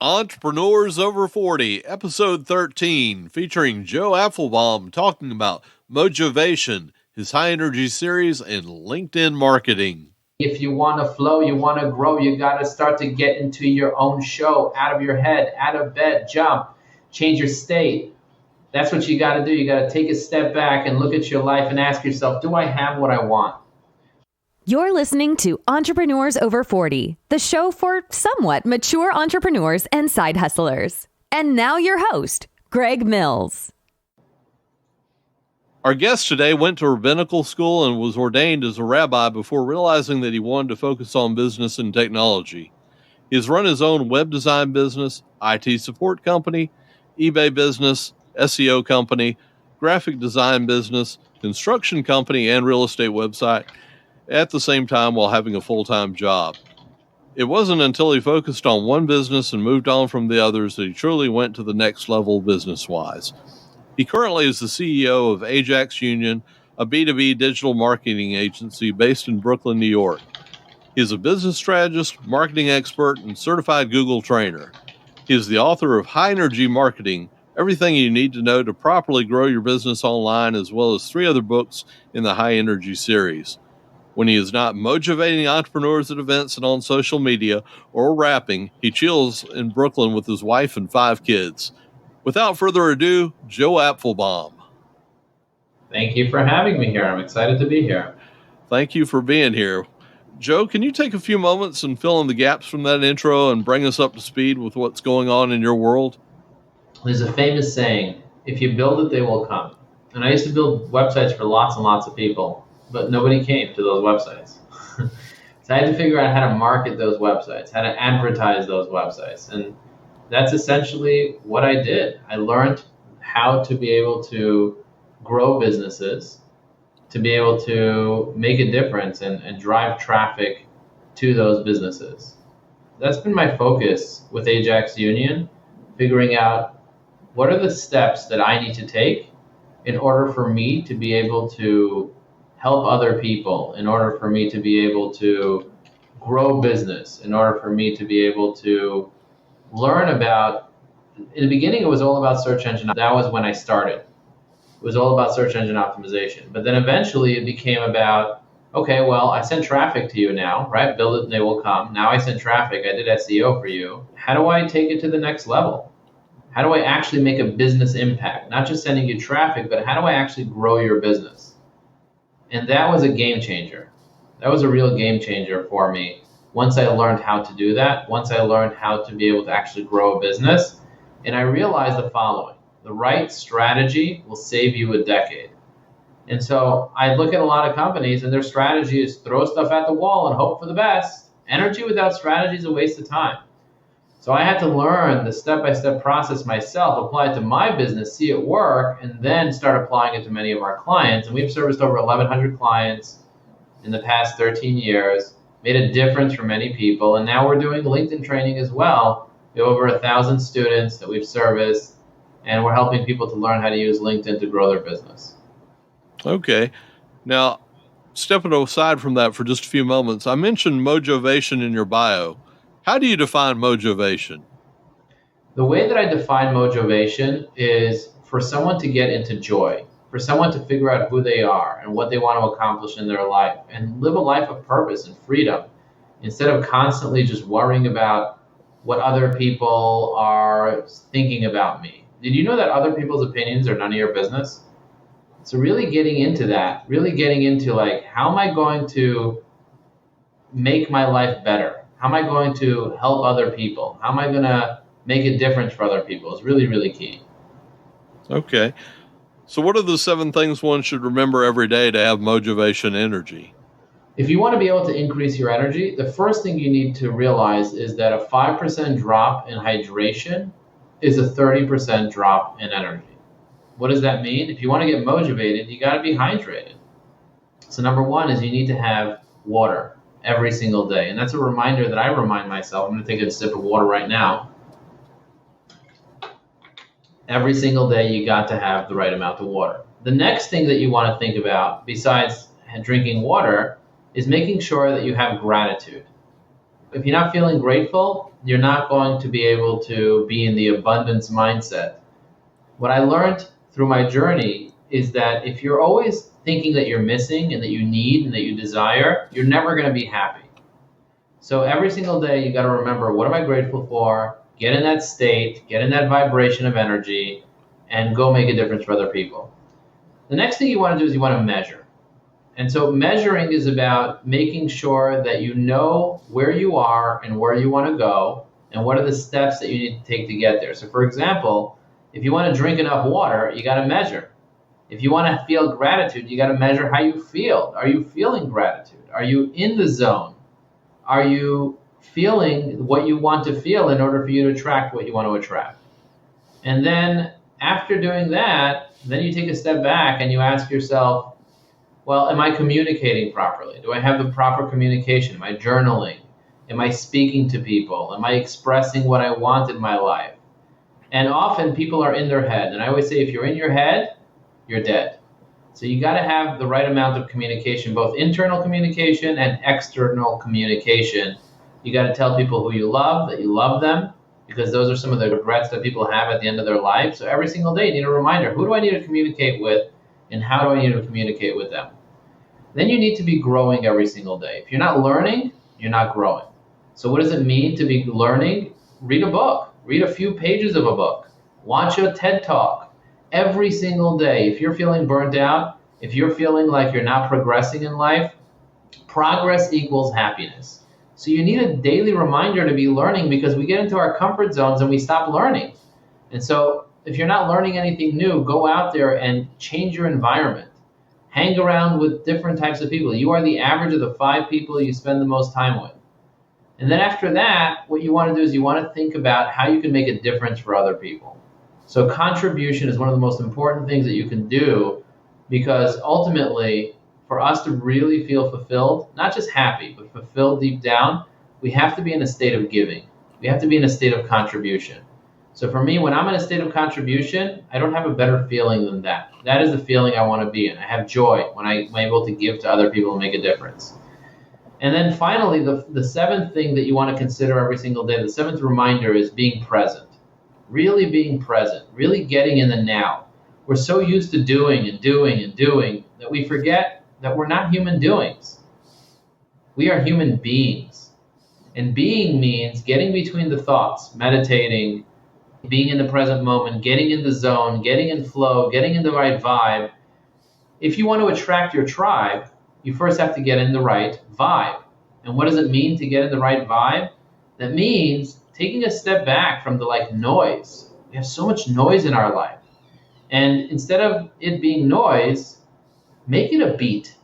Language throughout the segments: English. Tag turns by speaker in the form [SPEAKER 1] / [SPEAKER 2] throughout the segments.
[SPEAKER 1] Entrepreneurs Over 40, Episode 13, featuring Joe Apfelbaum talking about Mojavation, his high-energy series, and LinkedIn marketing.
[SPEAKER 2] If you want to flow, you want to grow, you got to start to get into your own show, out of your head, out of bed, jump, change your state. That's what you got to do. You got to take a step back and look at your life and ask yourself, do I have what I want?
[SPEAKER 3] You're listening to Entrepreneurs Over 40, the show for somewhat mature entrepreneurs and side hustlers. And now your host, Greg Mills.
[SPEAKER 1] Our guest today went to rabbinical school and was ordained as a rabbi before realizing that he wanted to focus on business and technology. He has run his own web design business, IT support company, eBay business, SEO company, graphic design business, construction company, and real estate website, at the same time while having a full-time job. It wasn't until he focused on one business and moved on from the others that he truly went to the next level business-wise. He currently is the CEO of Ajax Union, a B2B digital marketing agency based in Brooklyn, New York. He is a business strategist, marketing expert, and certified Google trainer. He is the author of High Energy Marketing, Everything You Need to Know to Properly Grow Your Business Online, as well as 3 other books in the High Energy series. When he is not motivating entrepreneurs at events and on social media or rapping, he chills in Brooklyn with his wife and 5 kids. Without further ado, Joe Apfelbaum.
[SPEAKER 2] Thank you for having me here. I'm excited to be here.
[SPEAKER 1] Thank you for being here. Joe, can you take a few moments and fill in the gaps from that intro and bring us up to speed with what's going on in your world?
[SPEAKER 2] There's a famous saying, if you build it, they will come. And I used to build websites for lots and lots of people, but nobody came to those websites. So I had to figure out how to market those websites, how to advertise those websites. And that's essentially what I did. I learned how to be able to grow businesses, to be able to make a difference and drive traffic to those businesses. That's been my focus with Ajax Union, figuring out what are the steps that I need to take in order for me to be able to help other people, in order for me to be able to grow business, in order for me to be able to learn about, in the beginning, it was all about search engine. That was when I started. It was all about search engine optimization. But then eventually it became about, okay, well, I sent traffic to you now, right? Build it and they will come. Now I sent traffic. I did SEO for you. How do I take it to the next level? How do I actually make a business impact? Not just sending you traffic, but how do I actually grow your business? And that was a game changer. That was a real game changer for me. Once I learned how to do that, once I learned how to be able to actually grow a business, and I realized the following: the right strategy will save you a decade. And so I look at a lot of companies and their strategy is throw stuff at the wall and hope for the best. Energy without strategy is a waste of time. So I had to learn the step-by-step process myself, apply it to my business, see it work, and then start applying it to many of our clients. And we've serviced over 1,100 clients in the past 13 years, made a difference for many people. And now we're doing LinkedIn training as well. We have over 1,000 students that we've serviced, and we're helping people to learn how to use LinkedIn to grow their business.
[SPEAKER 1] Okay. Now, stepping aside from that for just a few moments, I mentioned Mojavation in your bio. How do you define Mojavation?
[SPEAKER 2] The way that I define Mojavation is for someone to get into joy, for someone to figure out who they are and what they want to accomplish in their life and live a life of purpose and freedom instead of constantly just worrying about what other people are thinking about me. Did you know that other people's opinions are none of your business? So really getting into that, really getting into like, how am I going to make my life better? How am I going to help other people? How am I going to make a difference for other people? Is really, really key.
[SPEAKER 1] Okay. So what are the 7 things one should remember every day to have Mojavation energy?
[SPEAKER 2] If you want to be able to increase your energy, the first thing you need to realize is that a 5% drop in hydration is a 30% drop in energy. What does that mean? If you want to get motivated, you got to be hydrated. So number 1 is you need to have water every single day. And that's a reminder that I remind myself. I'm going to take a sip of water right now. Every single day, you got to have the right amount of water. The next thing that you want to think about, besides drinking water, is making sure that you have gratitude. If you're not feeling grateful, you're not going to be able to be in the abundance mindset. What I learned through my journey is that if you're always thinking that you're missing and that you need and that you desire, you're never going to be happy. So every single day, you got to remember, what am I grateful for? Get in that state, get in that vibration of energy, and go make a difference for other people. The next thing you want to do is you want to measure. And so measuring is about making sure that you know where you are and where you want to go and what are the steps that you need to take to get there. So for example, if you want to drink enough water, you got to measure. If you want to feel gratitude, you got to measure how you feel. Are you feeling gratitude? Are you in the zone? Are you feeling what you want to feel in order for you to attract what you want to attract? And then after doing that, then you take a step back and you ask yourself, well, am I communicating properly? Do I have the proper communication? Am I journaling? Am I speaking to people? Am I expressing what I want in my life? And often people are in their head. And I always say, if you're in your head, you're dead. So you got to have the right amount of communication, both internal communication and external communication. You got to tell people who you love, that you love them, because those are some of the regrets that people have at the end of their life. So every single day you need a reminder, who do I need to communicate with and how do I need to communicate with them? Then you need to be growing every single day. If you're not learning, you're not growing. So what does it mean to be learning? Read a book. Read a few pages of a book. Watch a TED Talk. Every single day, if you're feeling burnt out, if you're feeling like you're not progressing in life, progress equals happiness. So you need a daily reminder to be learning, because we get into our comfort zones and we stop learning. And so if you're not learning anything new, go out there and change your environment. Hang around with different types of people. You are the average of the 5 people you spend the most time with. And then after that, what you want to do is you want to think about how you can make a difference for other people. So contribution is one of the most important things that you can do, because ultimately, for us to really feel fulfilled, not just happy, but fulfilled deep down, we have to be in a state of giving. We have to be in a state of contribution. So for me, when I'm in a state of contribution, I don't have a better feeling than that. That is the feeling I want to be in. I have joy when I'm able to give to other people and make a difference. And then finally, the seventh thing that you want to consider every single day, the seventh reminder, is being present. Really being present, really getting in the now. We're so used to doing and doing and doing that we forget that we're not human doings. We are human beings. And being means getting between the thoughts, meditating, being in the present moment, getting in the zone, getting in flow, getting in the right vibe. If you want to attract your tribe, you first have to get in the right vibe. And what does it mean to get in the right vibe? That means taking a step back from the noise. We have so much noise in our life. And instead of it being noise, make it a beat.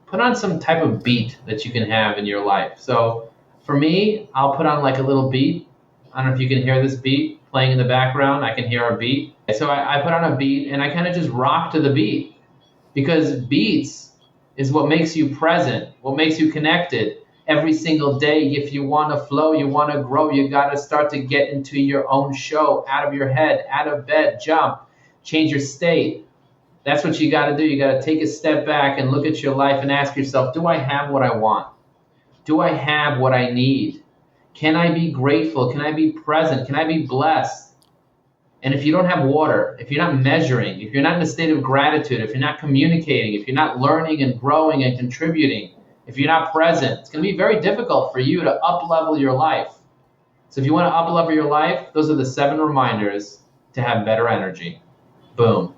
[SPEAKER 2] Put on some type of beat that you can have in your life. So for me, I'll put on a little beat. I don't know if you can hear this beat playing in the background. I can hear a beat. So I put on a beat and I kind of just rock to the beat, because beats is what makes you present, what makes you connected. Every single day, if you want to flow, you want to grow, you got to start to get into your own show, out of your head, out of bed, jump, change your state. That's what you got to do. You got to take a step back and look at your life and ask yourself, do I have what I want? Do I have what I need? Can I be grateful? Can I be present? Can I be blessed? And if you don't have water, if you're not measuring, if you're not in a state of gratitude, if you're not communicating, if you're not learning and growing and contributing, if you're not present, it's going to be very difficult for you to up-level your life. So if you want to up-level your life, those are the 7 reminders to have better energy. Boom.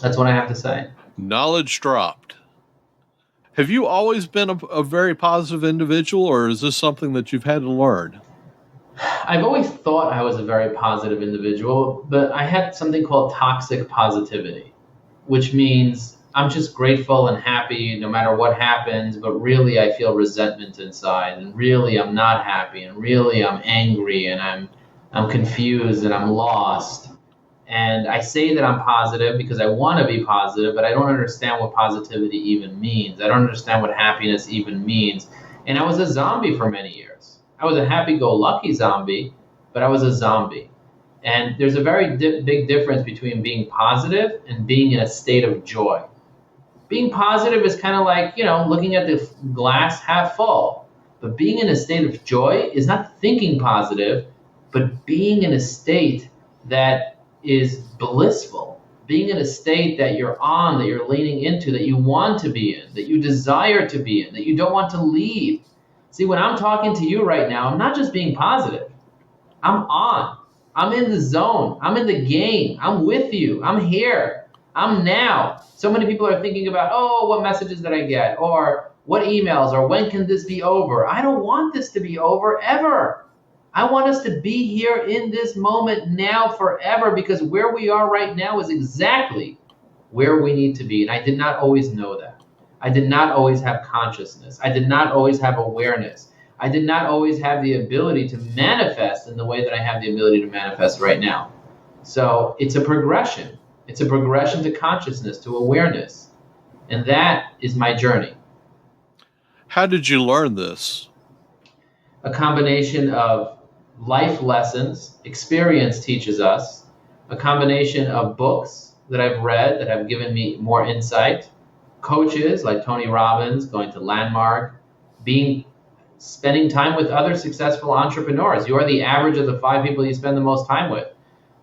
[SPEAKER 2] That's what I have to say.
[SPEAKER 1] Knowledge dropped. Have you always been a very positive individual, or is this something that you've had to learn?
[SPEAKER 2] I've always thought I was a very positive individual, but I had something called toxic positivity, which means I'm just grateful and happy no matter what happens, but really I feel resentment inside, and really I'm not happy, and really I'm angry, and I'm confused, and I'm lost. And I say that I'm positive because I want to be positive, but I don't understand what positivity even means. I don't understand what happiness even means. And I was a zombie for many years. I was a happy-go-lucky zombie, but I was a zombie. And there's a very big difference between being positive and being in a state of joy. Being positive is kind of like, looking at the glass half full. But being in a state of joy is not thinking positive, but being in a state that is blissful, being in a state that you're on, that you're leaning into, that you want to be in, that you desire to be in, that you don't want to leave. See, when I'm talking to you right now, I'm not just being positive. I'm on. I'm in the zone. I'm in the game. I'm with you. I'm here. I'm now. So many people are thinking about, oh, what messages did I get? Or what emails? Or when can this be over? I don't want this to be over ever. I want us to be here in this moment now forever, because where we are right now is exactly where we need to be. And I did not always know that. I did not always have consciousness. I did not always have awareness. I did not always have the ability to manifest in the way that I have the ability to manifest right now. So it's a progression. It's a progression to consciousness, to awareness. And that is my journey.
[SPEAKER 1] How did you learn this?
[SPEAKER 2] A combination of life lessons, experience teaches us, a combination of books that I've read that have given me more insight, coaches like Tony Robbins, going to Landmark, spending time with other successful entrepreneurs. You are the average of the 5 people you spend the most time with.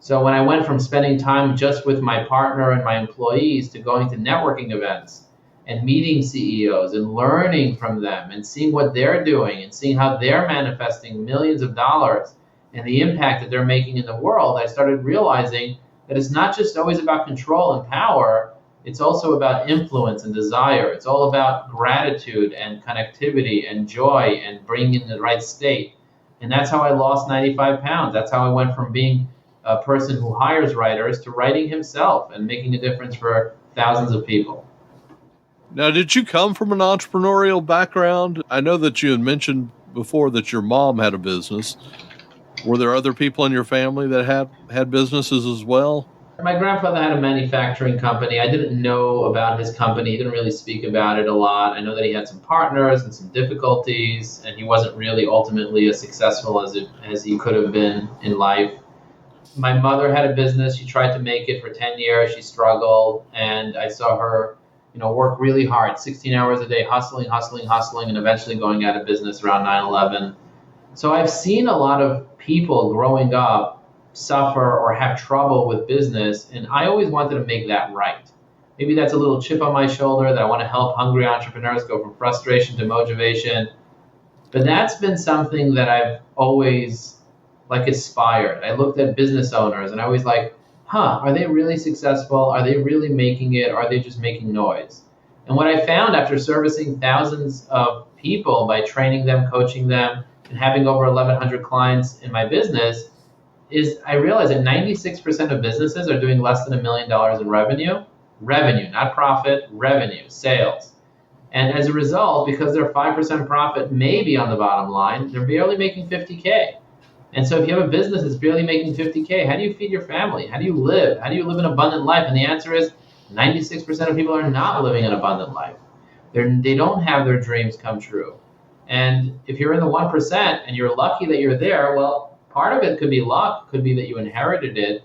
[SPEAKER 2] So when I went from spending time just with my partner and my employees to going to networking events and meeting CEOs and learning from them and seeing what they're doing and seeing how they're manifesting millions of dollars and the impact that they're making in the world, I started realizing that it's not just always about control and power. It's also about influence and desire. It's all about gratitude and connectivity and joy and bringing in the right state. And that's how I lost 95 pounds. That's how I went from being a person who hires writers to writing himself and making a difference for thousands of people.
[SPEAKER 1] Now, did you come from an entrepreneurial background? I know that you had mentioned before that your mom had a business. Were there other people in your family that had businesses as well?
[SPEAKER 2] My grandfather had a manufacturing company. I didn't know about his company. He didn't really speak about it a lot. I know that he had some partners and some difficulties, and he wasn't really ultimately as successful as he could have been in life. My mother had a business. She tried to make it for 10 years. She struggled, and I saw her work really hard, 16 hours a day, hustling, and eventually going out of business around 9/11. So I've seen a lot of people growing up suffer or have trouble with business, and I always wanted to make that right. Maybe that's a little chip on my shoulder that I want to help hungry entrepreneurs go from frustration to Mojavation. But that's been something that I've always aspired. I looked at business owners and I was like, are they really successful? Are they really making it? Or are they just making noise? And what I found after servicing thousands of people by training them, coaching them, and having over 1,100 clients in my business is I realized that 96% of businesses are doing less than $1 million in revenue, not profit, revenue, sales. And as a result, because they're 5% profit maybe on the bottom line, they're barely making 50K. And so if you have a business that's barely making 50K, how do you feed your family? How do you live? How do you live an abundant life? And the answer is 96% of people are not living an abundant life. They don't have their dreams come true. And if you're in the 1% and you're lucky that you're there, well, part of it could be luck, could be that you inherited it.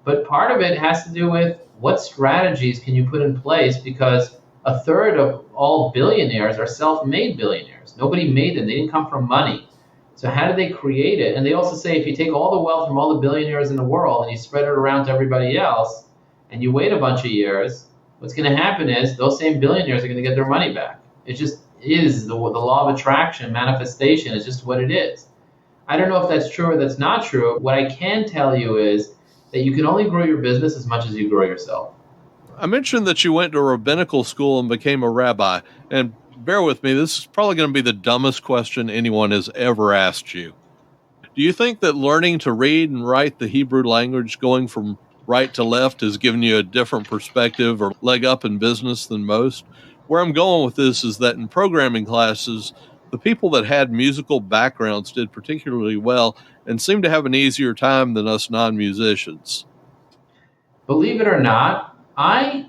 [SPEAKER 2] But part of it has to do with what strategies can you put in place, because a third of all billionaires are self-made billionaires. Nobody made them. They didn't come from money. So how did they create it? And they also say if you take all the wealth from all the billionaires in the world and you spread it around to everybody else and you wait a bunch of years, what's going to happen is those same billionaires are going to get their money back. It just is the law of attraction, manifestation is just what it is. I don't know if that's true or that's not true. What I can tell you is that you can only grow your business as much as you grow yourself.
[SPEAKER 1] I mentioned that you went to rabbinical school and became a rabbi. And bear with me, this is probably going to be the dumbest question anyone has ever asked you. Do you think that learning to read and write the Hebrew language, going from right to left, has given you a different perspective or leg up in business than most? Where I'm going with this is that in programming classes, the people that had musical backgrounds did particularly well and seemed to have an easier time than us non-musicians.
[SPEAKER 2] Believe it or not, I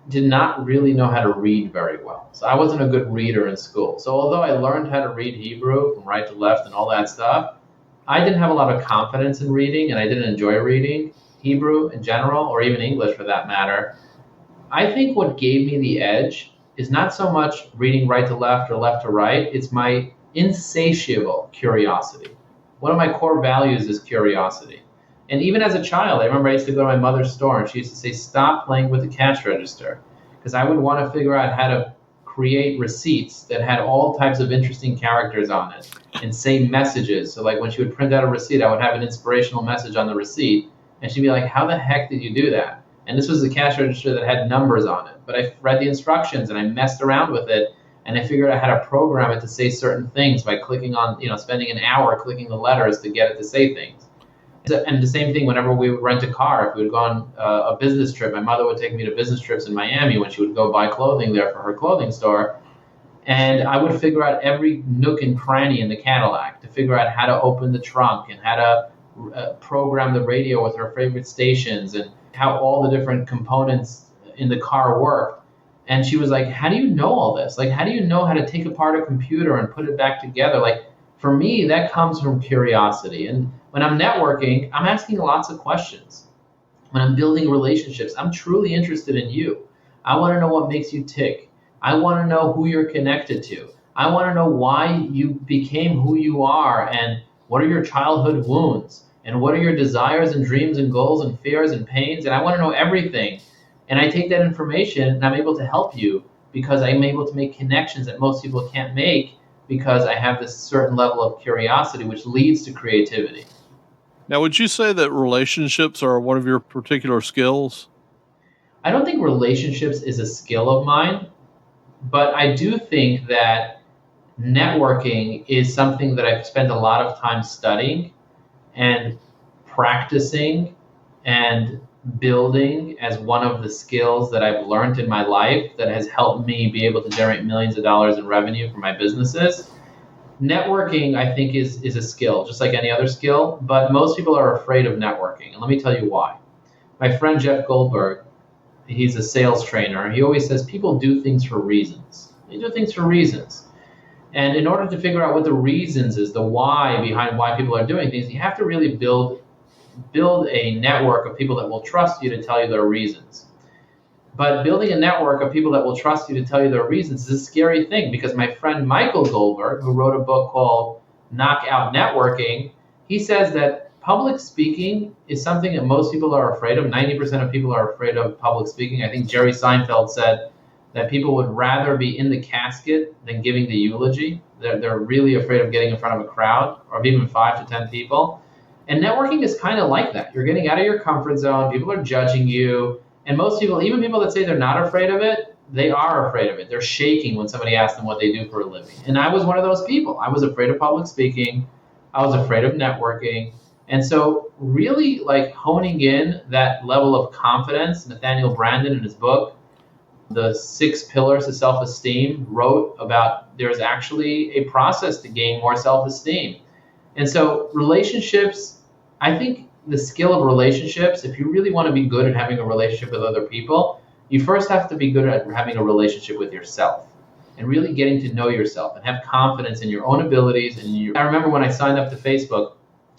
[SPEAKER 2] did not really know how to read very well. So I wasn't a good reader in school. So although I learned how to read Hebrew from right to left and all that stuff, I didn't have a lot of confidence in reading, and I didn't enjoy reading Hebrew in general, or even English for that matter. I think what gave me the edge is not so much reading right to left or left to right. It's my insatiable curiosity. One of my core values is curiosity. And even as a child, I remember I used to go to my mother's store and she used to say, stop playing with the cash register. Because I would want to figure out how to create receipts that had all types of interesting characters on it and say messages. So like when she would print out a receipt, I would have an inspirational message on the receipt. And she'd be like, how the heck did you do that? And this was a cash register that had numbers on it. But I read the instructions and I messed around with it. And I figured out how to program it to say certain things by clicking on, spending an hour clicking the letters to get it to say things. And the same thing whenever we would rent a car. If we would go on a business trip, my mother would take me to business trips in Miami when she would go buy clothing there for her clothing store. And I would figure out every nook and cranny in the Cadillac to figure out how to open the trunk and how to program the radio with her favorite stations and how all the different components in the car worked. And she was like, how do you know all this? Like, how do you know how to take apart a computer and put it back together? Like, for me, that comes from curiosity. And when I'm networking, I'm asking lots of questions. When I'm building relationships, I'm truly interested in you. I want to know what makes you tick. I want to know who you're connected to. I want to know why you became who you are and what are your childhood wounds and what are your desires and dreams and goals and fears and pains. And I want to know everything. And I take that information and I'm able to help you because I'm able to make connections that most people can't make because I have this certain level of curiosity, which leads to creativity.
[SPEAKER 1] Now, would you say that relationships are one of your particular skills?
[SPEAKER 2] I don't think relationships is a skill of mine, but I do think that networking is something that I've spent a lot of time studying and practicing and building as one of the skills that I've learned in my life that has helped me be able to generate millions of dollars in revenue for my businesses. Networking, I think, is a skill, just like any other skill, but most people are afraid of networking. And let me tell you why. My friend Jeff Goldberg, he's a sales trainer. He always says people do things for reasons. They do things for reasons. And in order to figure out what the reasons is, the why behind why people are doing things, you have to really build a network of people that will trust you to tell you their reasons. But building a network of people that will trust you to tell you their reasons is a scary thing because my friend Michael Goldberg, who wrote a book called Knockout Networking, he says that public speaking is something that most people are afraid of. 90% of people are afraid of public speaking. I think Jerry Seinfeld said that people would rather be in the casket than giving the eulogy. They're really afraid of getting in front of a crowd or even 5 to 10 people. And networking is kind of like that. You're getting out of your comfort zone. People are judging you. And most people, even people that say they're not afraid of it, they are afraid of it. They're shaking when somebody asks them what they do for a living. And I was one of those people. I was afraid of public speaking. I was afraid of networking. And so really like honing in that level of confidence, Nathaniel Branden in his book, The 6 Pillars of Self-Esteem, wrote about there's actually a process to gain more self-esteem. And so relationships, I think the skill of relationships, if you really want to be good at having a relationship with other people, you first have to be good at having a relationship with yourself and really getting to know yourself and have confidence in your own abilities. I remember when I signed up to Facebook,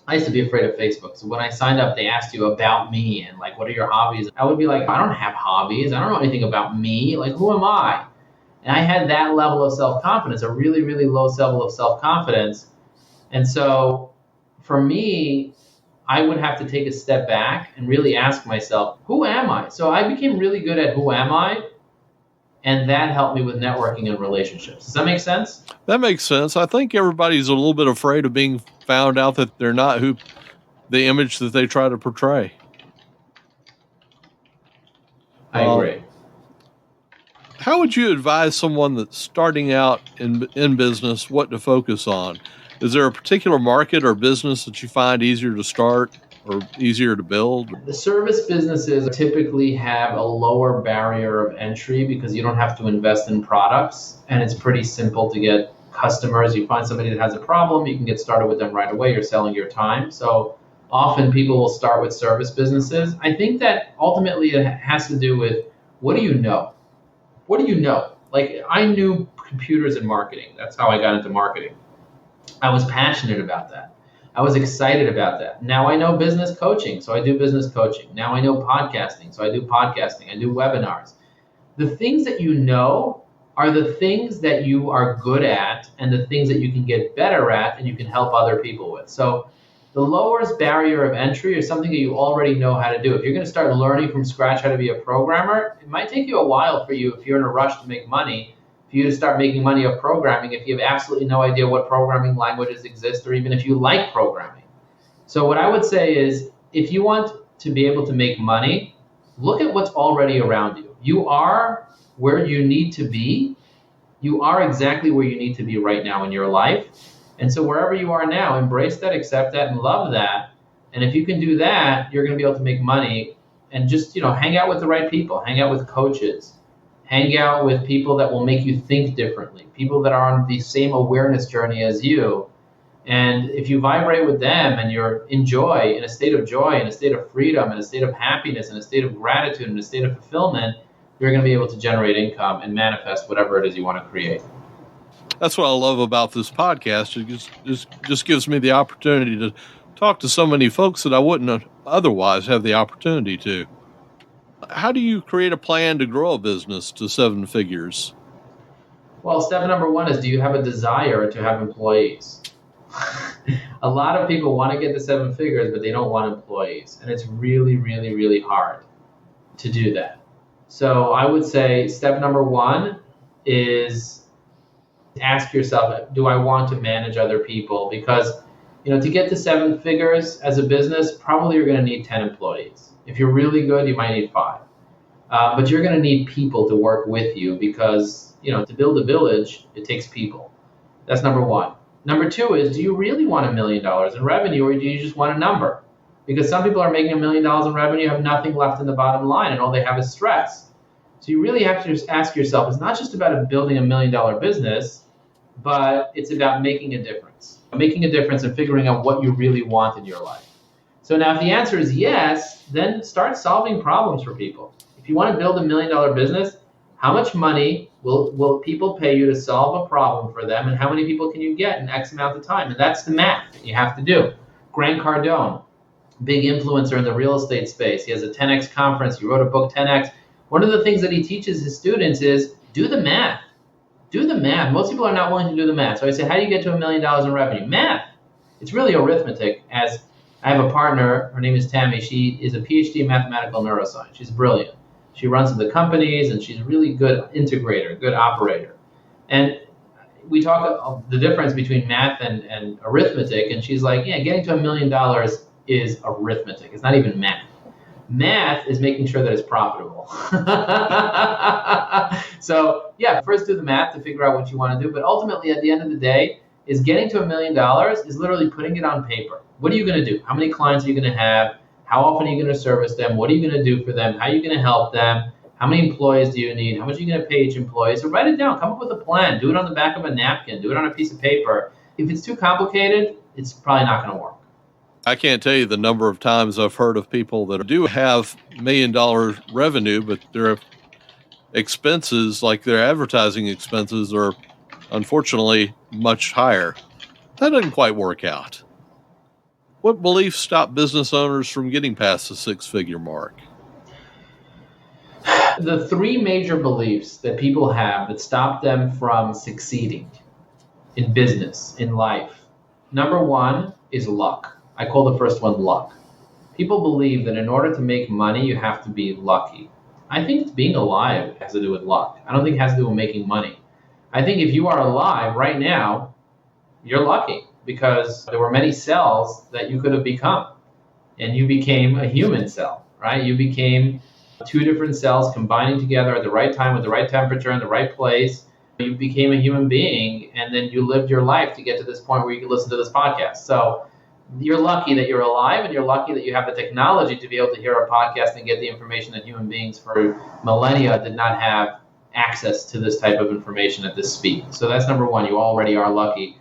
[SPEAKER 2] I used to be afraid of Facebook. So when I signed up, they asked you about me and like, what are your hobbies? I would be like, I don't have hobbies. I don't know anything about me. Like, who am I? And I had that level of self-confidence, a really, really low level of self-confidence. And so for me, I would have to take a step back and really ask myself, who am I? So I became really good at who am I? And that helped me with networking and relationships. Does that make sense?
[SPEAKER 1] That makes sense. I think everybody's a little bit afraid of being found out that they're not the image that they try to portray.
[SPEAKER 2] I agree.
[SPEAKER 1] How would you advise someone that's starting out in business what to focus on? Is there a particular market or business that you find easier to start or easier to build?
[SPEAKER 2] The service businesses typically have a lower barrier of entry because you don't have to invest in products, and it's pretty simple to get customers. You find somebody that has a problem, you can get started with them right away. You're selling your time. So often people will start with service businesses. I think that ultimately it has to do with, what do you know? What do you know? Like, I knew computers and marketing. That's how I got into marketing. I was passionate about that. I was excited about that. Now I know business coaching, so I do business coaching. Now I know podcasting, so I do podcasting. I do webinars. The things that you know are the things that you are good at and the things that you can get better at and you can help other people with. So the lowest barrier of entry is something that you already know how to do. If you're going to start learning from scratch how to be a programmer, it might take you a while for you, if you're in a rush to make money, for you to start making money off programming if you have absolutely no idea what programming languages exist or even if you like programming. So what I would say is, if you want to be able to make money, look at what's already around you. You are where you need to be. You are exactly where you need to be right now in your life. And so wherever you are now, embrace that, accept that, and love that. And if you can do that, you're going to be able to make money. And just, hang out with the right people, hang out with coaches, hang out with people that will make you think differently, people that are on the same awareness journey as you. And if you vibrate with them and you're in joy, in a state of joy, in a state of freedom, in a state of happiness, in a state of gratitude, in a state of fulfillment, you're going to be able to generate income and manifest whatever it is you want to create.
[SPEAKER 1] That's what I love about this podcast. It just gives me the opportunity to talk to so many folks that I wouldn't otherwise have the opportunity to. How do you create a plan to grow a business to 7 figures?
[SPEAKER 2] Well, step number 1 is, do you have a desire to have employees? A lot of people want to get to 7 figures, but they don't want employees. And it's really, really, really hard to do that. So I would say step number 1 is ask yourself, do I want to manage other people? Because, to get to 7 figures as a business, probably you're going to need 10 employees. If you're really good, you might need 5. But you're going to need people to work with you because, to build a village, it takes people. That's number 1. Number 2 is, do you really want $1 million in revenue, or do you just want a number? Because some people are making $1 million in revenue, have nothing left in the bottom line, and all they have is stress. So you really have to just ask yourself, it's not just about building $1 million business, but it's about making a difference. Making a difference and figuring out what you really want in your life. So now if the answer is yes, then start solving problems for people. If you want to build $1 million business, how much money will people pay you to solve a problem for them, and how many people can you get in X amount of time? And that's the math that you have to do. Grant Cardone, big influencer in the real estate space. He has a 10X conference. He wrote a book, 10X. One of the things that he teaches his students is do the math. Do the math. Most people are not willing to do the math. So I say, how do you get to $1 million in revenue? Math. It's really arithmetic. As I have a partner, her name is Tammy. She is a PhD in mathematical neuroscience. She's brilliant. She runs the companies, and she's a really good integrator, good operator. And we talk the difference between math and arithmetic, and she's like, yeah, getting to $1 million is arithmetic. It's not even math. Math is making sure that it's profitable. So, yeah, first do the math to figure out what you want to do. But ultimately, at the end of the day, is getting to $1 million is literally putting it on paper. What are you going to do? How many clients are you going to have? How often are you going to service them? What are you going to do for them? How are you going to help them? How many employees do you need? How much are you going to pay each employee? So write it down. Come up with a plan. Do it on the back of a napkin. Do it on a piece of paper. If it's too complicated, it's probably not going to work.
[SPEAKER 1] I can't tell you the number of times I've heard of people that do have $1 million revenue, but their expenses, like their advertising expenses, are unfortunately much higher. That doesn't quite work out. What beliefs stop business owners from getting past the 6-figure mark?
[SPEAKER 2] The 3 major beliefs that people have that stop them from succeeding in business, in life. Number 1 is luck. I call the first one luck. People believe that in order to make money, you have to be lucky. I think being alive has to do with luck. I don't think it has to do with making money. I think if you are alive right now, you're lucky because there were many cells that you could have become. And you became a human cell, right? You became 2 different cells combining together at the right time with the right temperature in the right place. You became a human being, and then you lived your life to get to this point where you can listen to this podcast. So you're lucky that you're alive, and you're lucky that you have the technology to be able to hear a podcast and get the information that human beings for millennia did not have access to this type of information at this speed. So that's number 1. You already are lucky.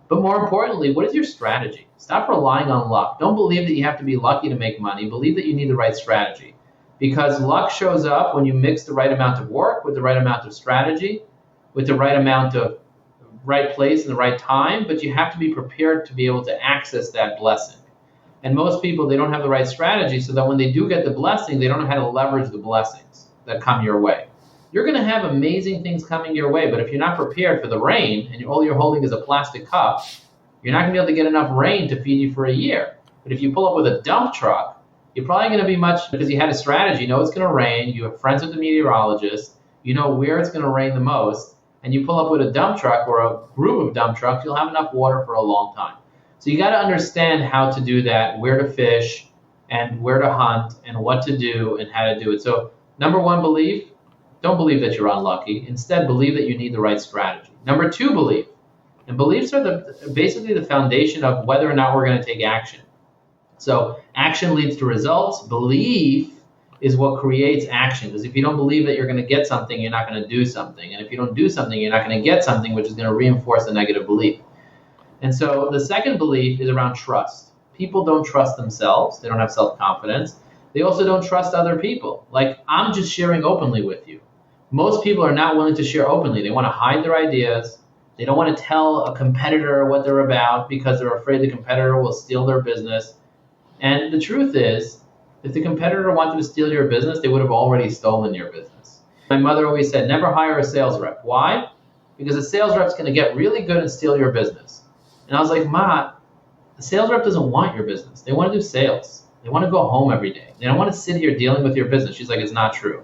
[SPEAKER 2] But more importantly, what is your strategy? Stop relying on luck. Don't believe that you have to be lucky to make money. Believe that you need the right strategy. Because luck shows up when you mix the right amount of work with the right amount of strategy, with the right amount of right place and the right time, but you have to be prepared to be able to access that blessing. And most people, they don't have the right strategy, so that when they do get the blessing, they don't know how to leverage the blessings that come your way. you're going to have amazing things coming your way. But if you're not prepared for the rain and all you're holding is a plastic cup, you're not going to be able to get enough rain to feed you for a year. But if you pull up with a dump truck, you're probably going to be because you had a strategy. You know it's going to rain. You have friends with the meteorologist. You know where it's going to rain the most. And you pull up with a dump truck or a group of dump trucks, you'll have enough water for a long time. So you got to understand how to do that, where to fish and where to hunt and what to do and how to do it. So number one belief, don't believe that you're unlucky. Instead, believe that you need the right strategy. Number two, belief. And beliefs are basically the foundation of whether or not we're going to take action. So action leads to results. Belief is what creates action. Because if you don't believe that you're going to get something, you're not going to do something. And if you don't do something, you're not going to get something, which is going to reinforce the negative belief. And so the second belief is around trust. People don't trust themselves. They don't have self-confidence. They also don't trust other people. Like, I'm just sharing openly with you. Most people are not willing to share openly. They want to hide their ideas. They don't want to tell a competitor what they're about because they're afraid the competitor will steal their business. And the truth is, if the competitor wanted to steal your business, they would have already stolen your business. My mother always said, never hire a sales rep. Why? Because a sales rep's going to get really good and steal your business. And I was like, Ma, the sales rep doesn't want your business. They want to do sales. They want to go home every day. They don't want to sit here dealing with your business. She's like, it's not true.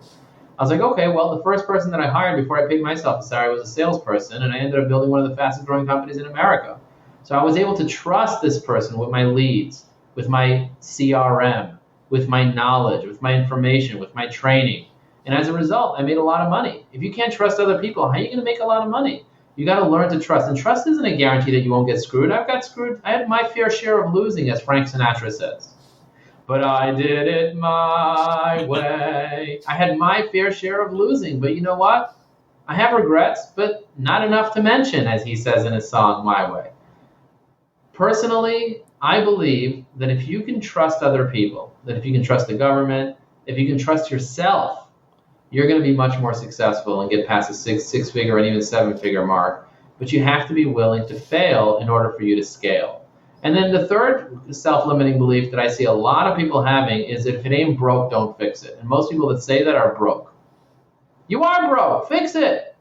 [SPEAKER 2] I was like, okay, well, the first person that I hired before I paid myself a salary was a salesperson, and I ended up building one of the fastest growing companies in America. So I was able to trust this person with my leads, with my CRM, with my knowledge, with my information, with my training. And as a result, I made a lot of money. If you can't trust other people, how are you going to make a lot of money? You got to learn to trust. And trust isn't a guarantee that you won't get screwed. I've got screwed. I had my fair share of losing, as Frank Sinatra says. But I did it my way. I had my fair share of losing. But you know what? I have regrets, but not enough to mention, as he says in his song, My Way. Personally, I believe that if you can trust other people, that if you can trust the government, if you can trust yourself, you're going to be much more successful and get past the six-figure and even seven-figure mark. But you have to be willing to fail in order for you to scale. And then the third self-limiting belief that I see a lot of people having is that if it ain't broke, don't fix it. And most people that say that are broke. You are broke. Fix it.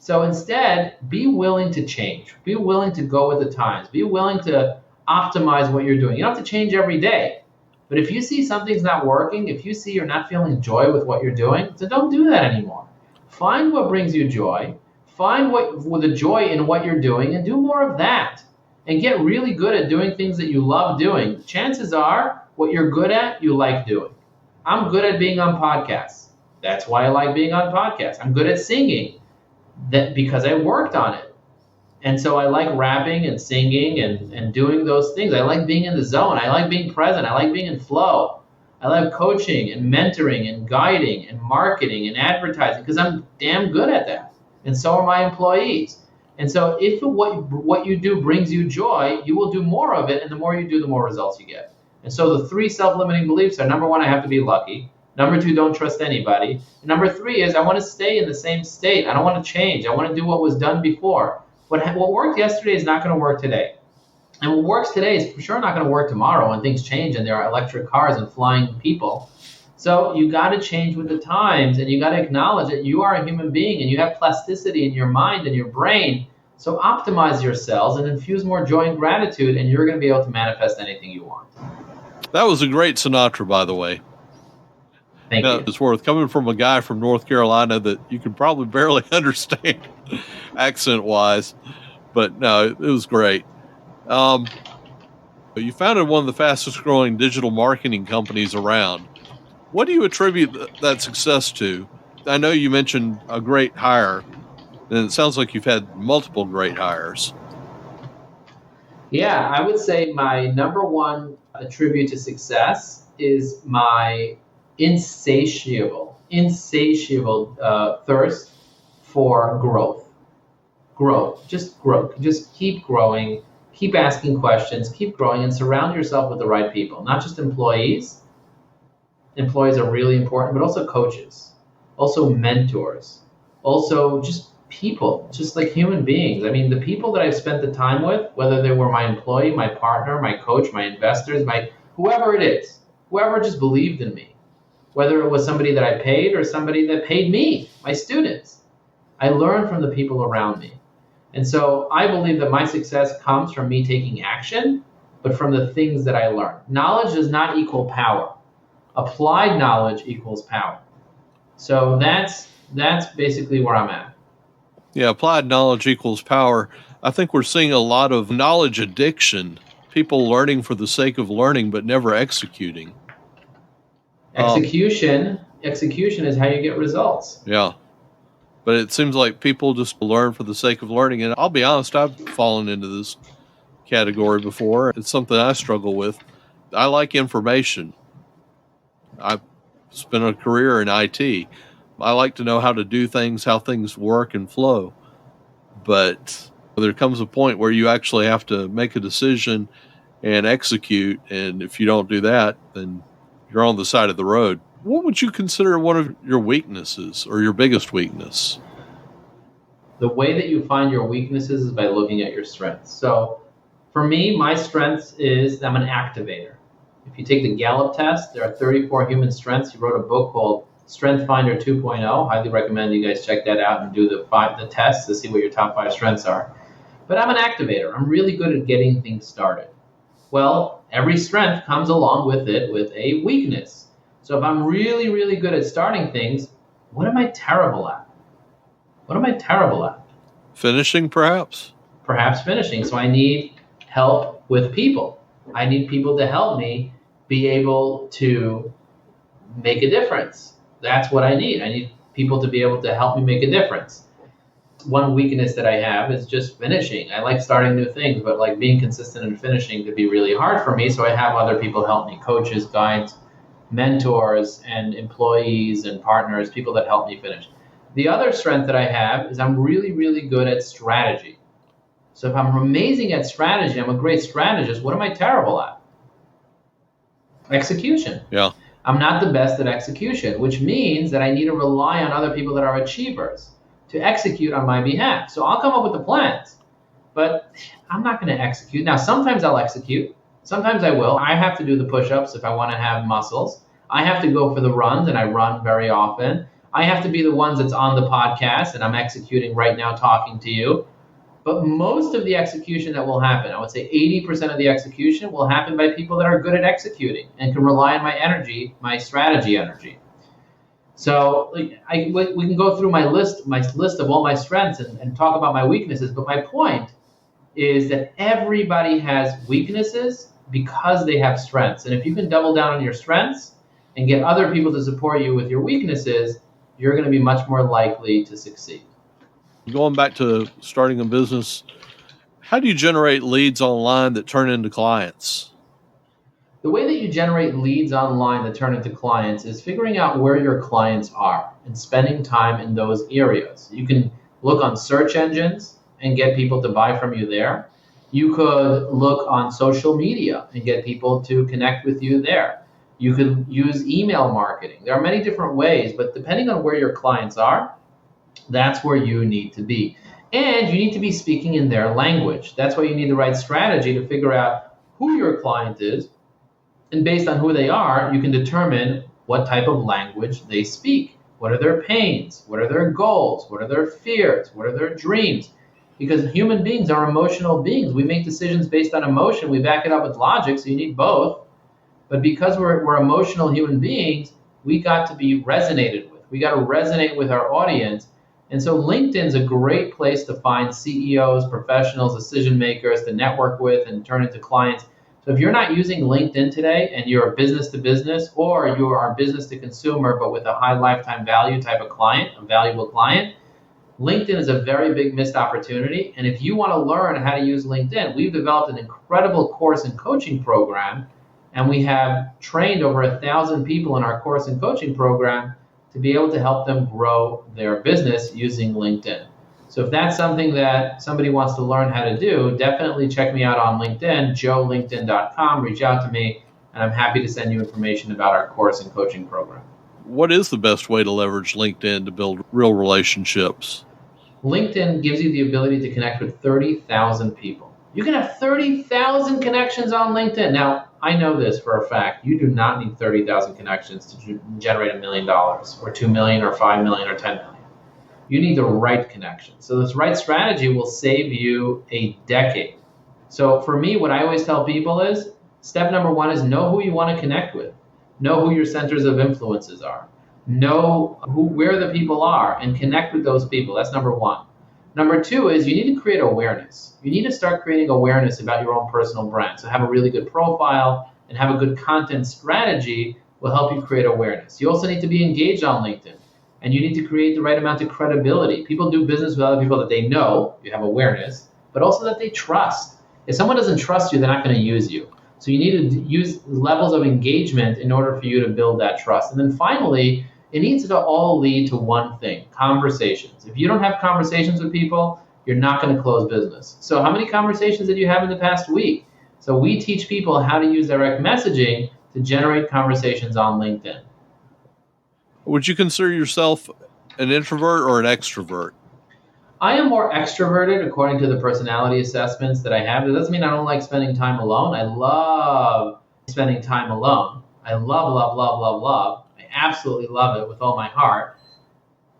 [SPEAKER 2] So instead, be willing to change. Be willing to go with the times. Be willing to optimize what you're doing. You don't have to change every day. But if you see something's not working, if you see you're not feeling joy with what you're doing, then don't do that anymore. Find what brings you joy. Find the joy in what you're doing and do more of that. And get really good at doing things that you love doing. Chances are, what you're good at, you like doing. I'm good at being on podcasts. That's why I like being on podcasts. I'm good at singing because I worked on it. And so I like rapping and singing and doing those things. I like being in the zone. I like being present. I like being in flow. I like coaching and mentoring and guiding and marketing and advertising because I'm damn good at that. And so are my employees. And so if what you do brings you joy, you will do more of it. And the more you do, the more results you get. And so the three self-limiting beliefs are, number one, I have to be lucky. Number two, don't trust anybody. And number three is I want to stay in the same state. I don't want to change. I want to do what was done before. What worked yesterday is not going to work today. And what works today is for sure not going to work tomorrow when things change and there are electric cars and flying people. So you got to change with the times, and you got to acknowledge that you are a human being and you have plasticity in your mind and your brain. So optimize your cells and infuse more joy and gratitude, and you're going to be able to manifest anything you want.
[SPEAKER 1] That was a great Sinatra, by the way.
[SPEAKER 2] Thank you.
[SPEAKER 1] It's worth coming from a guy from North Carolina that you can probably barely understand accent-wise, but no, it was great. You founded one of the fastest-growing digital marketing companies around. What do you attribute that success to? I know you mentioned a great hire, and it sounds like you've had multiple great hires.
[SPEAKER 2] Yeah, I would say my number one attribute to success is my insatiable thirst for growth. Just grow. Just keep growing, keep asking questions, keep growing, and surround yourself with the right people. Not just employees. Employees are really important, but also coaches, also mentors, also just people, just like human beings. I mean, the people that I've spent the time with, whether they were my employee, my partner, my coach, my investors, whoever it is, whoever just believed in me, whether it was somebody that I paid or somebody that paid me, my students. I learn from the people around me. And so I believe that my success comes from me taking action, but from the things that I learn. Knowledge does not equal power. Applied knowledge equals power. So that's basically where I'm at.
[SPEAKER 1] Yeah, applied knowledge equals power. I think we're seeing a lot of knowledge addiction, people learning for the sake of learning but never executing.
[SPEAKER 2] Execution is how you get results.
[SPEAKER 1] Yeah. But it seems like people just learn for the sake of learning. And I'll be honest, I've fallen into this category before. It's something I struggle with. I like information. I've spent a career in IT. I like to know how to do things, how things work and flow. But there comes a point where you actually have to make a decision and execute. And if you don't do that, then you're on the side of the road. What would you consider one of your weaknesses or your biggest weakness?
[SPEAKER 2] The way that you find your weaknesses is by looking at your strengths. So for me, my strengths is I'm an activator. If you take the Gallup test, there are 34 human strengths. He wrote a book called Strength Finder 2.0. Highly recommend you guys check that out and do the tests to see what your top 5 strengths are. But I'm an activator. I'm really good at getting things started. Well, every strength comes along with it with a weakness. So if I'm really, really good at starting things, what am I terrible at? What am I terrible at?
[SPEAKER 1] Finishing, perhaps?
[SPEAKER 2] Perhaps finishing. So I need help with people. I need people to help me be able to make a difference. That's what I need. I need people to be able to help me make a difference. One weakness that I have is just finishing. I like starting new things, but like being consistent and finishing could be really hard for me. So I have other people help me, coaches, guides, mentors, and employees and partners, people that help me finish. The other strength that I have is I'm really, really good at strategy. So if I'm amazing at strategy, I'm a great strategist, what am I terrible at? Execution.
[SPEAKER 1] Yeah.
[SPEAKER 2] I'm not the best at execution, which means that I need to rely on other people that are achievers to execute on my behalf. So I'll come up with the plans, but I'm not going to execute. Now, sometimes I'll execute. Sometimes I will. I have to do the push-ups if I want to have muscles. I have to go for the runs, and I run very often. I have to be the ones that's on the podcast, and I'm executing right now talking to you. But most of the execution that will happen, I would say 80% of the execution will happen by people that are good at executing and can rely on my energy, my strategy energy. So we can go through my list of all my strengths and talk about my weaknesses. But my point is that everybody has weaknesses because they have strengths. And if you can double down on your strengths and get other people to support you with your weaknesses, you're going to be much more likely to succeed.
[SPEAKER 1] Going back to starting a business, how do you generate leads online that turn into clients?
[SPEAKER 2] The way that you generate leads online that turn into clients is figuring out where your clients are and spending time in those areas. You can look on search engines and get people to buy from you there. You could look on social media and get people to connect with you there. You could use email marketing. There are many different ways, but depending on where your clients are, that's where you need to be. And you need to be speaking in their language. That's why you need the right strategy to figure out who your client is. And based on who they are, you can determine what type of language they speak. What are their pains? What are their goals? What are their fears? What are their dreams? Because human beings are emotional beings. We make decisions based on emotion. We back it up with logic, so you need both. But because we're emotional human beings, we got to be resonated with. We got to resonate with our audience. And so LinkedIn's a great place to find CEOs, professionals, decision makers to network with and turn into clients. So if you're not using LinkedIn today and you're a business to business, or you are business to consumer but with a high lifetime value type of client, a valuable client, LinkedIn is a very big missed opportunity. And if you want to learn how to use LinkedIn, we've developed an incredible course and coaching program, and we have trained over 1,000 people in our course and coaching program to be able to help them grow their business using LinkedIn. So if that's something that somebody wants to learn how to do, definitely check me out on LinkedIn, joelinkedin.com, reach out to me, and I'm happy to send you information about our course and coaching program.
[SPEAKER 1] What is the best way to leverage LinkedIn to build real relationships?
[SPEAKER 2] LinkedIn gives you the ability to connect with 30,000 people. You can have 30,000 connections on LinkedIn. Now, I know this for a fact. You do not need 30,000 connections to generate $1 million or $2 million or $5 million or $10 million. You need the right connection. So this right strategy will save you a decade. So for me, what I always tell people is step number one is know who you want to connect with. Know who your centers of influences are. Know where the people are and connect with those people. That's number one. Number two is you need to create awareness. You need to start creating awareness about your own personal brand. So have a really good profile and have a good content strategy will help you create awareness. You also need to be engaged on LinkedIn, and you need to create the right amount of credibility. People do business with other people that they know, you have awareness, but also that they trust. If someone doesn't trust you, they're not going to use you. So you need to use levels of engagement in order for you to build that trust. And then finally, it needs to all lead to one thing, conversations. If you don't have conversations with people, you're not going to close business. So how many conversations did you have in the past week? So we teach people how to use direct messaging to generate conversations on LinkedIn.
[SPEAKER 1] Would you consider yourself an introvert or an extrovert?
[SPEAKER 2] I am more extroverted according to the personality assessments that I have. That doesn't mean I don't like spending time alone. I love spending time alone. I love, love, love, love, love. I absolutely love it with all my heart.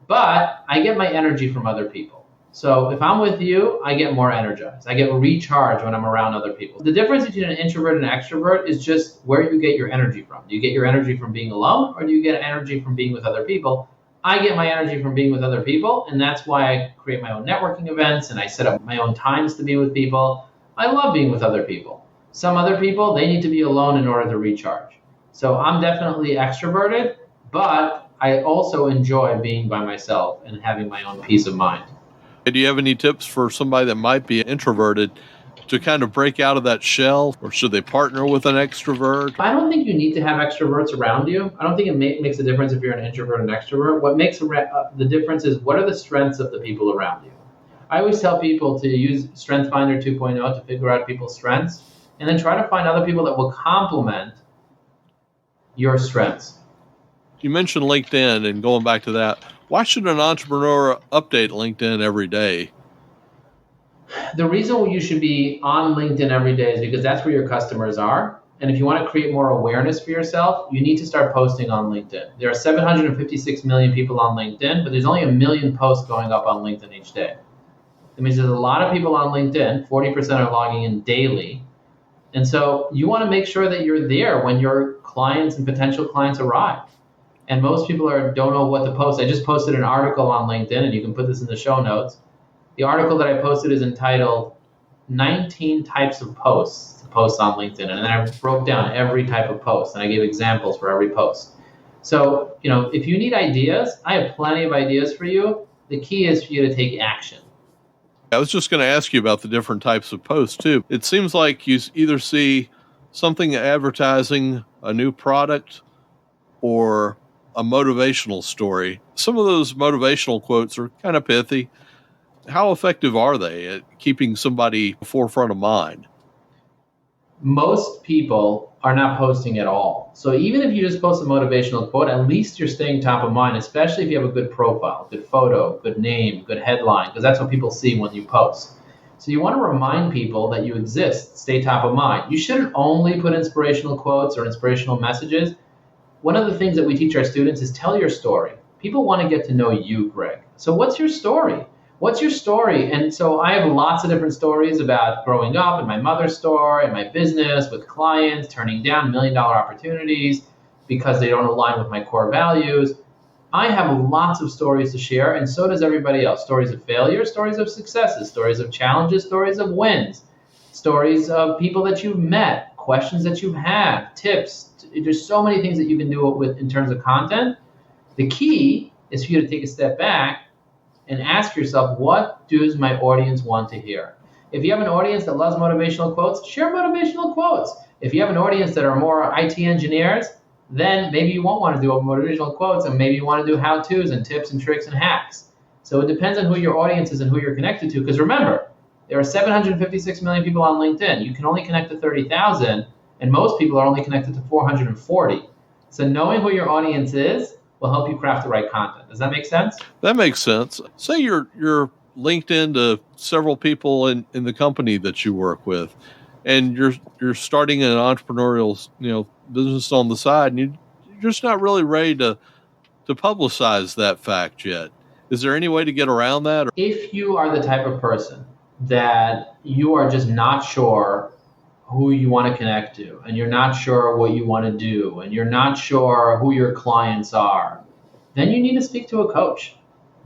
[SPEAKER 2] But I get my energy from other people. So if I'm with you, I get more energized. I get recharged when I'm around other people. The difference between an introvert and an extrovert is just where you get your energy from. Do you get your energy from being alone, or do you get energy from being with other people? I get my energy from being with other people, and that's why I create my own networking events and I set up my own times to be with people. I love being with other people. Some other people, they need to be alone in order to recharge. So I'm definitely extroverted, but I also enjoy being by myself and having my own peace of mind.
[SPEAKER 1] Do you have any tips for somebody that might be introverted to kind of break out of that shell, or should they partner with an extrovert?
[SPEAKER 2] I don't think you need to have extroverts around you. I don't think it makes a difference if you're an introvert or an extrovert. What makes the difference is what are the strengths of the people around you. I always tell people to use Strength Finder 2.0 to figure out people's strengths, and then try to find other people that will complement your strengths.
[SPEAKER 1] You mentioned LinkedIn, and going back to that, why should an entrepreneur update LinkedIn every day?
[SPEAKER 2] The reason you should be on LinkedIn every day is because that's where your customers are. And if you want to create more awareness for yourself, you need to start posting on LinkedIn. There are 756 million people on LinkedIn, but there's only 1 million posts going up on LinkedIn each day. That means there's a lot of people on LinkedIn, 40% are logging in daily. And so you want to make sure that you're there when your clients and potential clients arrive. And most people don't know what to post. I just posted an article on LinkedIn, and you can put this in the show notes. The article that I posted is entitled 19 Types of Posts to Post on LinkedIn. And then I broke down every type of post, and I gave examples for every post. So, if you need ideas, I have plenty of ideas for you. The key is for you to take action.
[SPEAKER 1] I was just going to ask you about the different types of posts, too. It seems like you either see something advertising a new product or a motivational story. Some of those motivational quotes are kind of pithy. How effective are they at keeping somebody forefront of mind?
[SPEAKER 2] Most people are not posting at all. So even if you just post a motivational quote, at least you're staying top of mind, especially if you have a good profile, good photo, good name, good headline, because that's what people see when you post. So you want to remind people that you exist, stay top of mind. You shouldn't only put inspirational quotes or inspirational messages. One of the things that we teach our students is tell your story. People want to get to know you, Greg. So what's your story? What's your story? And so I have lots of different stories about growing up in my mother's store, in my business, with clients, turning down $1 million opportunities because they don't align with my core values. I have lots of stories to share, and so does everybody else. Stories of failure, stories of successes, stories of challenges, stories of wins, stories of people that you've met, questions that you've had, tips. There's so many things that you can do with in terms of content. The key is for you to take a step back and ask yourself, what does my audience want to hear? If you have an audience that loves motivational quotes, share motivational quotes. If you have an audience that are more IT engineers, then maybe you won't want to do motivational quotes, and maybe you want to do how-tos and tips and tricks and hacks. So it depends on who your audience is and who you're connected to. Because remember, there are 756 million people on LinkedIn. You can only connect to 30,000, and most people are only connected to 440. So knowing who your audience is will help you craft the right content. Does that make sense?
[SPEAKER 1] That makes sense. Say you're LinkedIn to several people in the company that you work with, and you're starting an entrepreneurial, business on the side, and you're just not really ready to publicize that fact yet. Is there any way to get around that?
[SPEAKER 2] If you are the type of person that you are just not sure who you want to connect to, and you're not sure what you want to do, and you're not sure who your clients are, then you need to speak to a coach.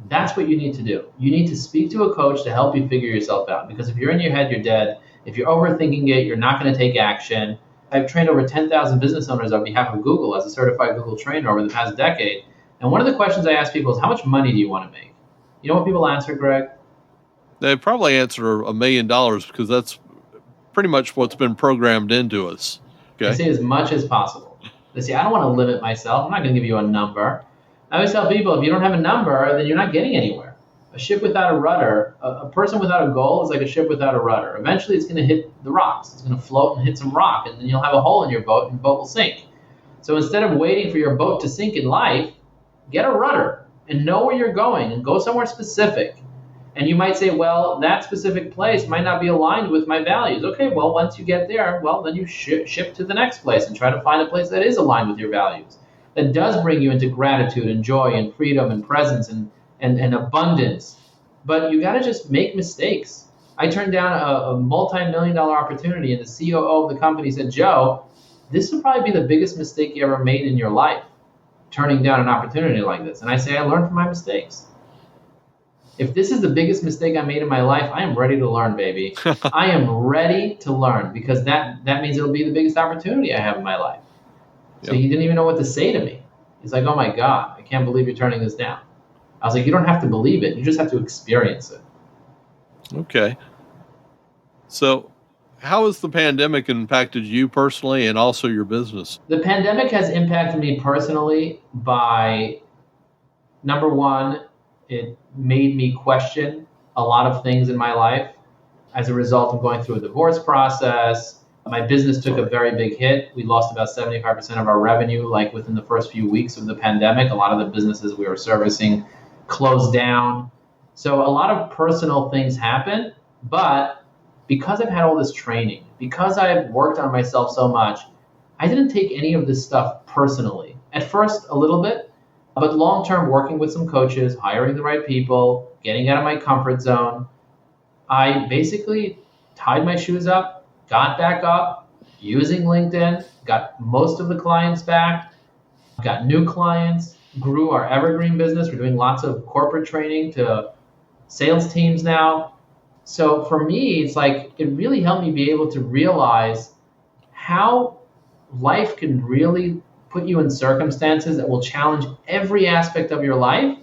[SPEAKER 2] That's what you need to do. You need to speak to a coach to help you figure yourself out. Because if you're in your head, you're dead. If you're overthinking it, you're not going to take action. I've trained over 10,000 business owners on behalf of Google as a certified Google trainer over the past decade. And one of the questions I ask people is, how much money do you want to make? You know what people answer, Greg?
[SPEAKER 1] They probably answer $1 million, because that's pretty much what's been programmed into us. Okay.
[SPEAKER 2] They say as much as possible. They say, I don't want to limit myself. I'm not going to give you a number. I always tell people, if you don't have a number, then you're not getting anywhere. A ship without a rudder, a person without a goal is like a ship without a rudder. Eventually, it's going to hit the rocks. It's going to float and hit some rock, and then you'll have a hole in your boat, and the boat will sink. So instead of waiting for your boat to sink in life, get a rudder and know where you're going and go somewhere specific. And you might say, well, that specific place might not be aligned with my values. Okay, well, once you get there, well, then you ship to the next place and try to find a place that is aligned with your values, that does bring you into gratitude and joy and freedom and presence and abundance. But you got to just make mistakes. I turned down a multi-million-dollar opportunity, and the COO of the company said, Joe, this will probably be the biggest mistake you ever made in your life, turning down an opportunity like this. And I say, I learned from my mistakes. If this is the biggest mistake I made in my life, I am ready to learn, baby. I am ready to learn, because that means it'll be the biggest opportunity I have in my life. So he didn't even know what to say to me. He's like, oh my God, I can't believe you're turning this down. I was like, you don't have to believe it. You just have to experience it.
[SPEAKER 1] Okay. So how has the pandemic impacted you personally and also your business?
[SPEAKER 2] The pandemic has impacted me personally by, number one, it made me question a lot of things in my life. As a result of going through a divorce process, my business took a very big hit. We lost about 75% of our revenue, like within the first few weeks of the pandemic. A lot of the businesses we were servicing closed down. So a lot of personal things happened, but because I've had all this training, because I've worked on myself so much, I didn't take any of this stuff personally. At first, a little bit, but long-term, working with some coaches, hiring the right people, getting out of my comfort zone, I basically tied my shoes up, got back up, using LinkedIn, got most of the clients back, got new clients, grew our evergreen business. We're doing lots of corporate training to sales teams now. So for me, it's like it really helped me be able to realize how life can really put you in circumstances that will challenge every aspect of your life.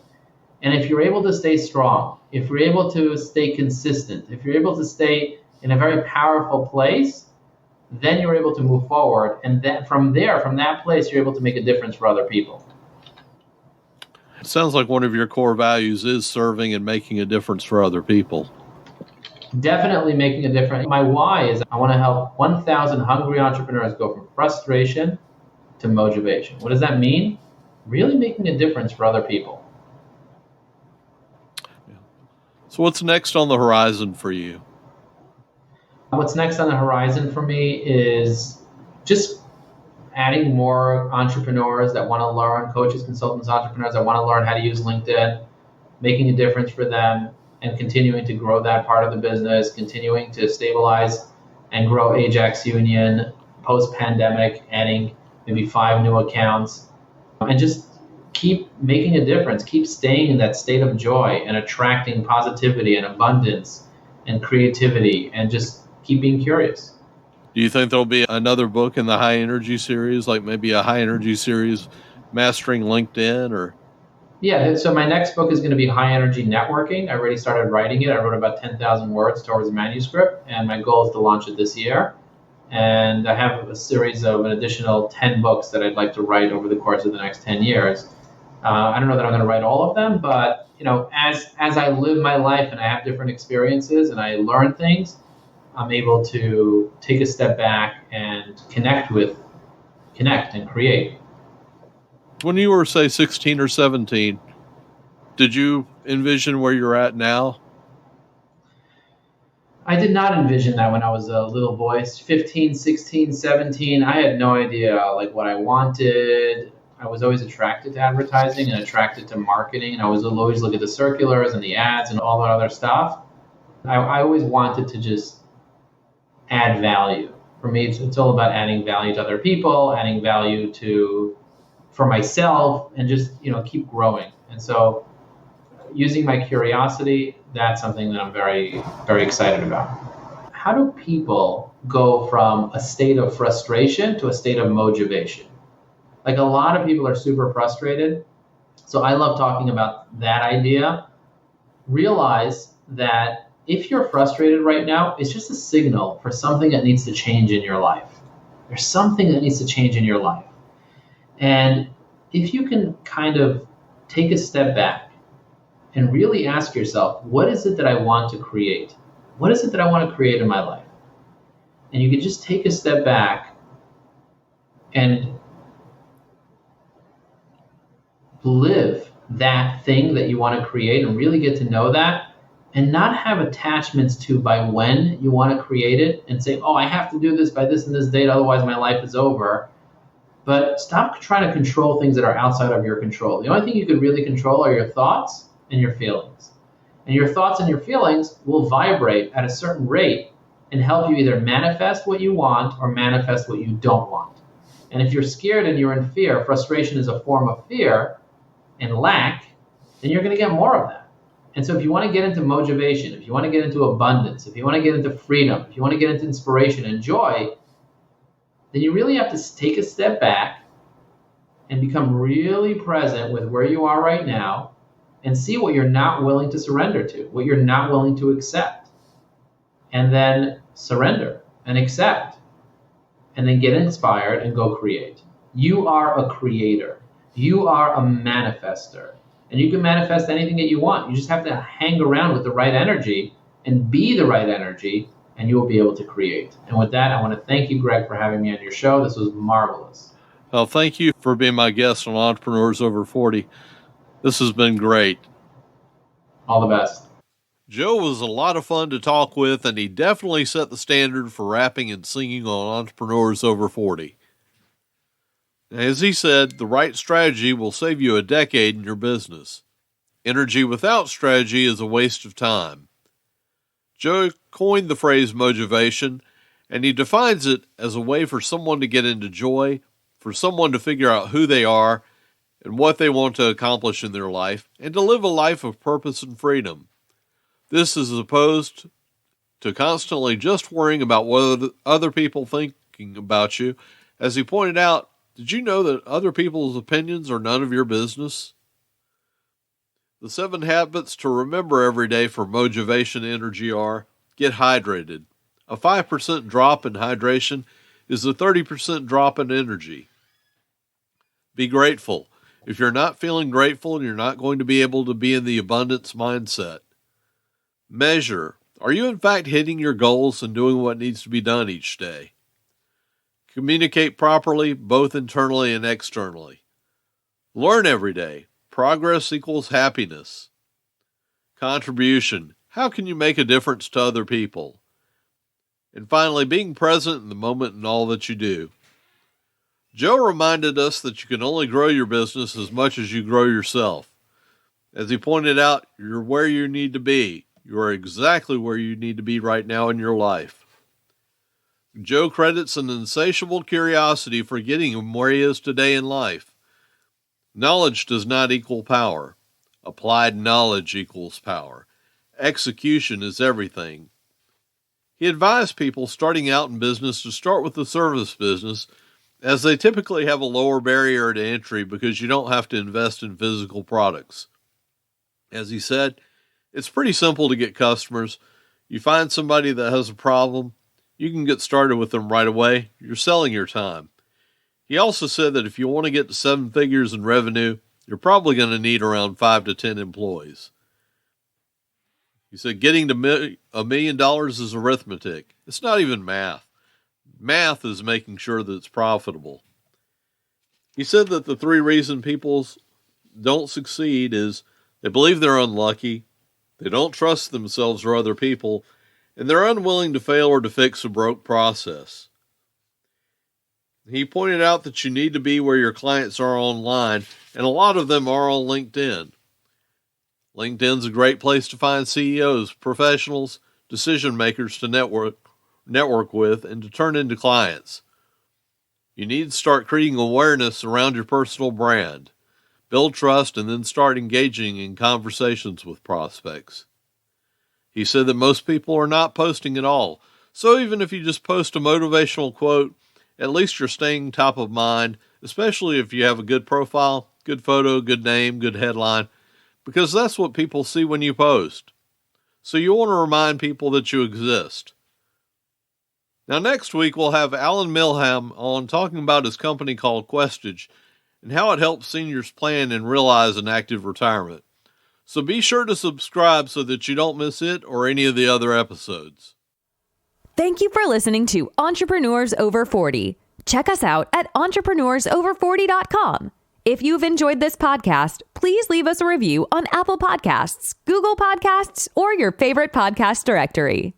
[SPEAKER 2] And if you're able to stay strong, if you're able to stay consistent, if you're able to stay in a very powerful place, then you're able to move forward. And then from that place, you're able to make a difference for other people.
[SPEAKER 1] It sounds like one of your core values is serving and making a difference for other people.
[SPEAKER 2] Definitely making a difference. My why is I want to help 1,000 hungry entrepreneurs go from frustration to Mojavation. What does that mean? Really making a difference for other people.
[SPEAKER 1] Yeah. So what's next on the horizon for you?
[SPEAKER 2] What's next on the horizon for me is just adding more entrepreneurs that want to learn, coaches, consultants, entrepreneurs that want to learn how to use LinkedIn, making a difference for them, and continuing to grow that part of the business, continuing to stabilize and grow Ajax Union post-pandemic, adding maybe 5 new accounts, and just keep making a difference, keep staying in that state of joy and attracting positivity and abundance and creativity, and just keep being curious.
[SPEAKER 1] Do you think there'll be another book in the high energy series, like maybe a high energy series, Mastering LinkedIn, or?
[SPEAKER 2] Yeah, so my next book is going to be High Energy Networking. I already started writing it. I wrote about 10,000 words towards a manuscript, and my goal is to launch it this year. And I have a series of an additional 10 books that I'd like to write over the course of the next 10 years. I don't know that I'm going to write all of them, but as I live my life and I have different experiences and I learn things, I'm able to take a step back and connect and create.
[SPEAKER 1] When you were, say, 16 or 17, did you envision where you're at now?
[SPEAKER 2] I did not envision that when I was a little boy, 15, 16, 17. I had no idea like what I wanted. I was always attracted to advertising and attracted to marketing. And I was always look at the circulars and the ads and all that other stuff. I always wanted to just add value. For me, it's all about adding value to other people, adding value for myself, and just, keep growing. And so using my curiosity, that's something that I'm very, very excited about. How do people go from a state of frustration to a state of Mojavation? Like a lot of people are super frustrated. So I love talking about that idea. Realize that if you're frustrated right now, it's just a signal for something that needs to change in your life. There's something that needs to change in your life. And if you can kind of take a step back and really ask yourself, what is it that I want to create? What is it that I want to create in my life? And you can just take a step back and live that thing that you want to create and really get to know that, and not have attachments to by when you want to create it and say, oh, I have to do this by this and this date, otherwise my life is over. But stop trying to control things that are outside of your control. The only thing you can really control are your thoughts and your feelings. And your thoughts and your feelings will vibrate at a certain rate and help you either manifest what you want or manifest what you don't want. And if you're scared and you're in fear, frustration is a form of fear and lack, then you're going to get more of that. And so if you want to get into Mojavation, if you want to get into abundance, if you want to get into freedom, if you want to get into inspiration and joy, then you really have to take a step back and become really present with where you are right now and see what you're not willing to surrender to, what you're not willing to accept. And then surrender and accept. And then get inspired and go create. You are a creator. You are a manifester. And you can manifest anything that you want. You just have to hang around with the right energy and be the right energy, and you will be able to create. And with that, I want to thank you, Greg, for having me on your show. This was marvelous.
[SPEAKER 1] Well, thank you for being my guest on Entrepreneurs Over 40. This has been great.
[SPEAKER 2] All the best.
[SPEAKER 1] Joe was a lot of fun to talk with, and he definitely set the standard for rapping and singing on Entrepreneurs Over 40. As he said, the right strategy will save you a decade in your business. Energy without strategy is a waste of time. Joe coined the phrase Mojavation, and he defines it as a way for someone to get into joy, for someone to figure out who they are and what they want to accomplish in their life, and to live a life of purpose and freedom. This is opposed to constantly just worrying about what other people thinking about you. As he pointed out, did you know that other people's opinions are none of your business? The 7 habits to remember every day for Mojavation energy are: get hydrated. A 5% drop in hydration is a 30% drop in energy. Be grateful. If you're not feeling grateful, you're not going to be able to be in the abundance mindset. Measure. Are you in fact hitting your goals and doing what needs to be done each day? Communicate properly, both internally and externally. Learn every day. Progress equals happiness. Contribution. How can you make a difference to other people? And finally, being present in the moment in all that you do. Joe reminded us that you can only grow your business as much as you grow yourself. As he pointed out, you're where you need to be. You are exactly where you need to be right now in your life. Joe credits an insatiable curiosity for getting him where he is today in life. Knowledge does not equal power. Applied knowledge equals power. Execution is everything. He advised people starting out in business to start with the service business, as they typically have a lower barrier to entry because you don't have to invest in physical products. As he said, it's pretty simple to get customers. You find somebody that has a problem, you can get started with them right away. You're selling your time. He also said that if you want to get to 7 figures in revenue, you're probably going to need around 5 to 10 employees. He said getting to $1 million is arithmetic. It's not even math. Math is making sure that it's profitable. He said that the 3 reasons people don't succeed is they believe they're unlucky, they don't trust themselves or other people, and they're unwilling to fail or to fix a broke process. He pointed out that you need to be where your clients are online, and a lot of them are on LinkedIn. LinkedIn's a great place to find CEOs, professionals, decision makers to network with and to turn into clients. You need to start creating awareness around your personal brand. Build trust and then start engaging in conversations with prospects. He said that most people are not posting at all, so even if you just post a motivational quote, at least you're staying top of mind, especially if you have a good profile, good photo, good name, good headline, because that's what people see when you post. So you want to remind people that you exist. Now next week we'll have Alan Milham on talking about his company called Questage and how it helps seniors plan and realize an active retirement. So be sure to subscribe so that you don't miss it or any of the other episodes.
[SPEAKER 3] Thank you for listening to Entrepreneurs Over 40. Check us out at entrepreneursover40.com. If you've enjoyed this podcast, please leave us a review on Apple Podcasts, Google Podcasts, or your favorite podcast directory.